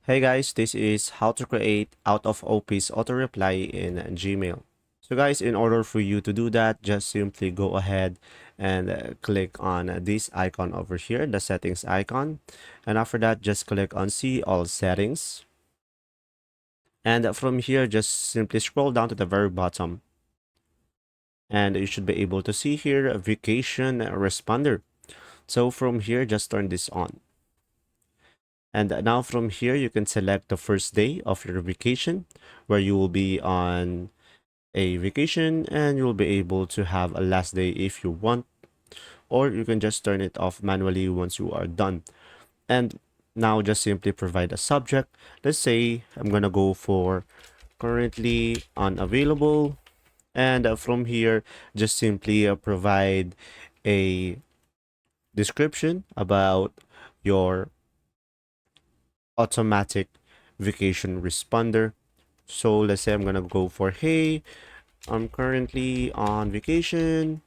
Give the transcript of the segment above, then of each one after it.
Hey guys, this is how to create out of office auto reply in Gmail. So guys, in order for you to do that, just simply go ahead and click on this icon over here, the settings icon. And after that, just click on see all settings. And from here, just simply scroll down to the very bottom. And you should be able to see here a vacation responder. So from here, just turn this on. And now from here, you can select the first day of your vacation where you will be on a vacation and you'll be able to have a last day if you want, or you can just turn it off manually once you are done. And now just simply provide a subject. Let's say I'm gonna go for currently unavailable. And from here, just simply provide a description about your automatic vacation responder. So let's say I'm gonna go for, hey, I'm currently on vacation,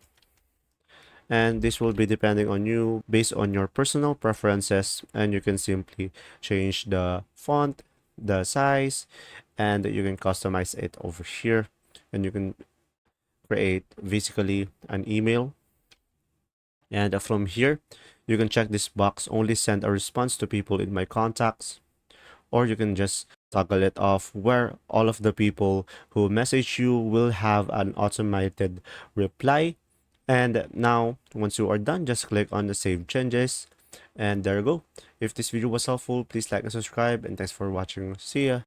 and this will be depending on you based on your personal preferences, and you can simply change the font, the size, and you can customize it over here, and you can create basically an email. And from here, you can check this box, only send a response to people in my contacts, or you can just toggle it off where all of the people who message you will have an automated reply. And now once you are done, just click on the save changes, and there you go. If this video was helpful, please like and subscribe, and thanks for watching. See ya.